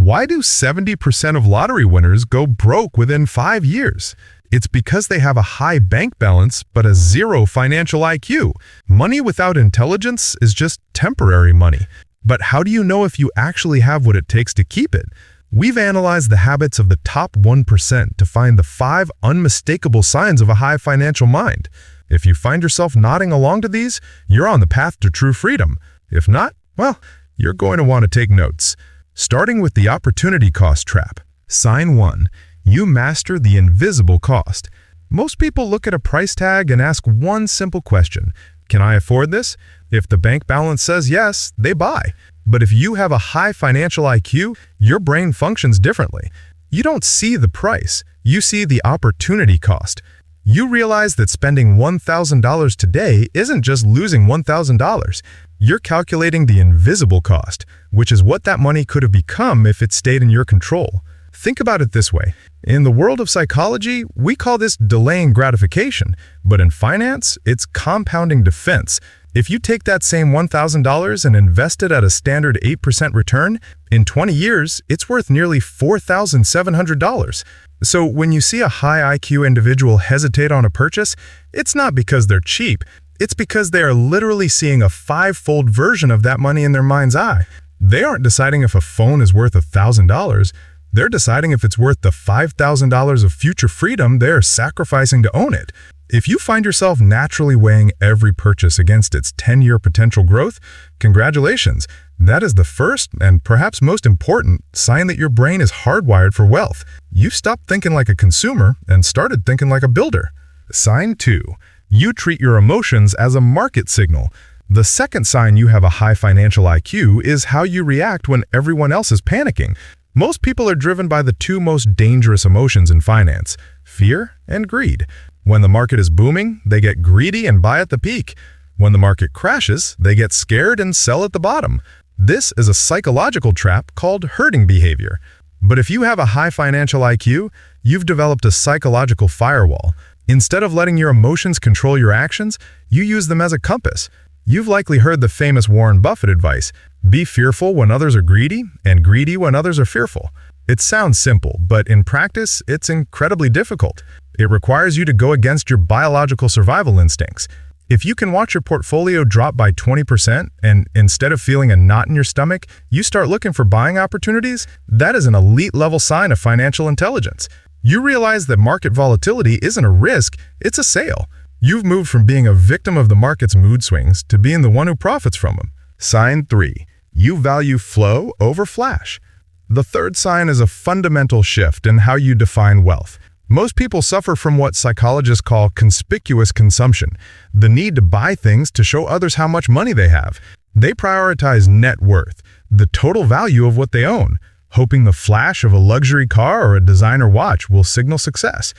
Why do 70% of lottery winners go broke within 5 years? It's because they have a high bank balance but a zero financial IQ. Money without intelligence is just temporary money. But how do you know if you actually have what it takes to keep it? We've analyzed the habits of the top 1% to find the 5 unmistakable signs of a high financial mind. If you find yourself nodding along to these, you're on the path to true freedom. If not, well, you're going to want to take notes. Starting with the opportunity cost trap. Sign 1. You master the invisible cost. Most people look at a price tag and ask one simple question. Can I afford this? If the bank balance says yes, they buy. But if you have a high financial IQ, your brain functions differently. You don't see the price, you see the opportunity cost. You realize that spending $1,000 today isn't just losing $1,000. You're calculating the invisible cost, which is what that money could have become if it stayed in your control. Think about it this way. In the world of psychology, we call this delaying gratification, but in finance, it's compounding defense. If you take that same $1,000 and invest it at a standard 8% return, in 20 years, it's worth nearly $4,700. So when you see a high IQ individual hesitate on a purchase, it's not because they're cheap. It's because they are literally seeing a 5-fold version of that money in their mind's eye. They aren't deciding if a phone is worth $1,000. They're deciding if it's worth the $5,000 of future freedom they're sacrificing to own it. If you find yourself naturally weighing every purchase against its 10-year potential growth, congratulations. That is the first and perhaps most important sign that your brain is hardwired for wealth. You've stopped thinking like a consumer and started thinking like a builder. Sign 2. You treat your emotions as a market signal. The second sign you have a high financial IQ is how you react when everyone else is panicking. Most people are driven by the 2 most dangerous emotions in finance, fear and greed. When the market is booming, they get greedy and buy at the peak. When the market crashes, they get scared and sell at the bottom. This is a psychological trap called herding behavior. But if you have a high financial IQ, you've developed a psychological firewall. Instead of letting your emotions control your actions, you use them as a compass. You've likely heard the famous Warren Buffett advice, be fearful when others are greedy and greedy when others are fearful. It sounds simple, but in practice, it's incredibly difficult. It requires you to go against your biological survival instincts. If you can watch your portfolio drop by 20% and instead of feeling a knot in your stomach, you start looking for buying opportunities, that is an elite level sign of financial intelligence. You realize that market volatility isn't a risk, it's a sale. You've moved from being a victim of the market's mood swings to being the one who profits from them. Sign 3. You value flow over flash. The third sign is a fundamental shift in how you define wealth. Most people suffer from what psychologists call conspicuous consumption, the need to buy things to show others how much money they have. They prioritize net worth, the total value of what they own, hoping the flash of a luxury car or a designer watch will signal success.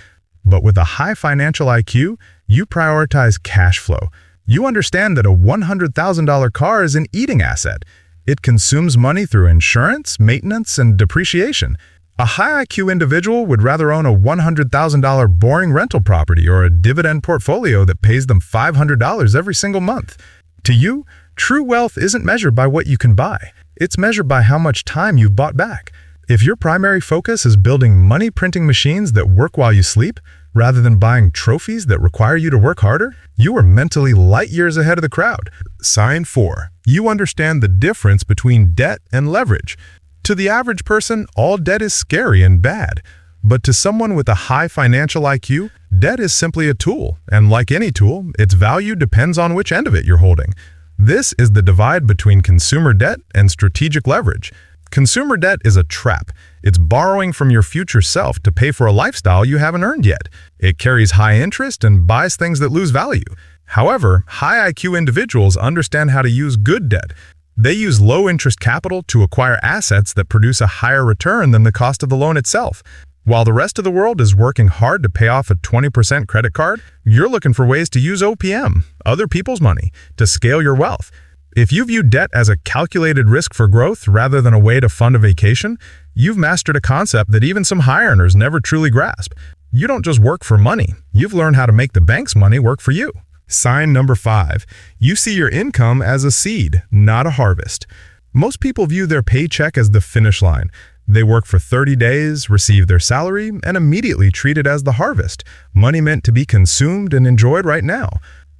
But with a high financial IQ, you prioritize cash flow. You understand that a $100,000 car is an eating asset. It consumes money through insurance, maintenance, and depreciation. A high IQ individual would rather own a $100,000 boring rental property or a dividend portfolio that pays them $500 every single month. To you, true wealth isn't measured by what you can buy. It's measured by how much time you've bought back. If your primary focus is building money-printing machines that work while you sleep, rather than buying trophies that require you to work harder, you are mentally light years ahead of the crowd. Sign 4. You understand the difference between debt and leverage. To the average person, all debt is scary and bad. But to someone with a high financial IQ, debt is simply a tool, and like any tool, its value depends on which end of it you're holding. This is the divide between consumer debt and strategic leverage. Consumer debt is a trap. It's borrowing from your future self to pay for a lifestyle you haven't earned yet. It carries high interest and buys things that lose value. However, high IQ individuals understand how to use good debt. They use low-interest capital to acquire assets that produce a higher return than the cost of the loan itself. While the rest of the world is working hard to pay off a 20% credit card, you're looking for ways to use OPM, other people's money, to scale your wealth. If you view debt as a calculated risk for growth rather than a way to fund a vacation, you've mastered a concept that even some high earners never truly grasp. You don't just work for money, you've learned how to make the bank's money work for you. Sign number 5. You see your income as a seed, not a harvest. Most people view their paycheck as the finish line. They work for 30 days, receive their salary, and immediately treat it as the harvest, money meant to be consumed and enjoyed right now.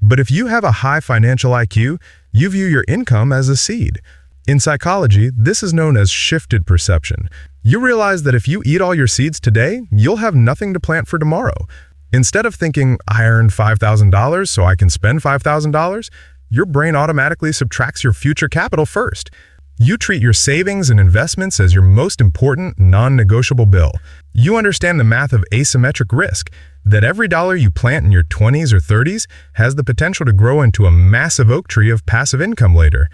But if you have a high financial IQ, you view your income as a seed. In psychology, this is known as shifted perception. You realize that if you eat all your seeds today, you'll have nothing to plant for tomorrow. Instead of thinking, I earned $5,000 so I can spend $5,000, your brain automatically subtracts your future capital first. You treat your savings and investments as your most important, non-negotiable bill. You understand the math of asymmetric risk, that every dollar you plant in your 20s or 30s has the potential to grow into a massive oak tree of passive income later.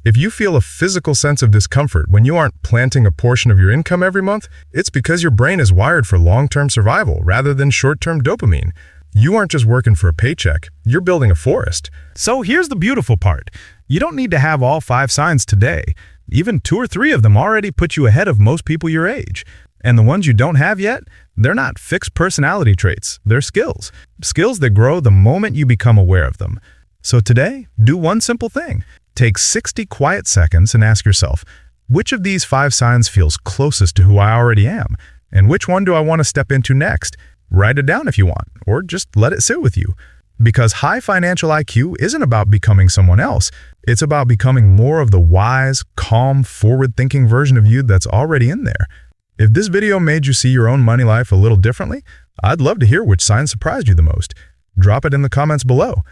If you feel a physical sense of discomfort when you aren't planting a portion of your income every month, it's because your brain is wired for long-term survival rather than short-term dopamine. You aren't just working for a paycheck, you're building a forest. So here's the beautiful part. You don't need to have all 5 signs today. Even 2 or 3 of them already put you ahead of most people your age. And the ones you don't have yet, they're not fixed personality traits, they're skills. Skills that grow the moment you become aware of them. So today, do one simple thing. Take 60 quiet seconds and ask yourself, which of these 5 signs feels closest to who I already am? And which one do I want to step into next? Write it down if you want, or just let it sit with you. Because high financial IQ isn't about becoming someone else. It's about becoming more of the wise, calm, forward-thinking version of you that's already in there. If this video made you see your own money life a little differently, I'd love to hear which sign surprised you the most. Drop it in the comments below.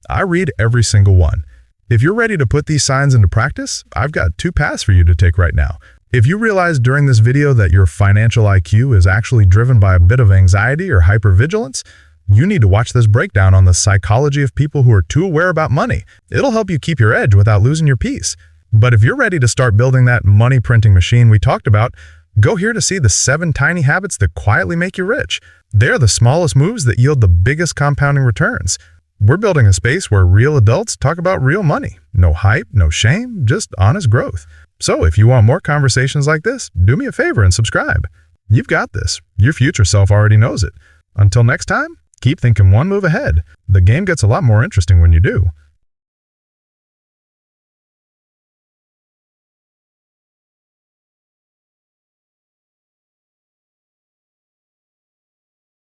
I read every single one. If you're ready to put these signs into practice, I've got 2 paths for you to take right now. If you realize during this video that your financial IQ is actually driven by a bit of anxiety or hypervigilance, you need to watch this breakdown on the psychology of people who are too aware about money. It'll help you keep your edge without losing your peace. But if you're ready to start building that money printing machine we talked about, go here to see the 7 tiny habits that quietly make you rich. They're the smallest moves that yield the biggest compounding returns. We're building a space where real adults talk about real money. No hype, no shame, just honest growth. So if you want more conversations like this, do me a favor and subscribe. You've got this. Your future self already knows it. Until next time, keep thinking one move ahead. The game gets a lot more interesting when you do.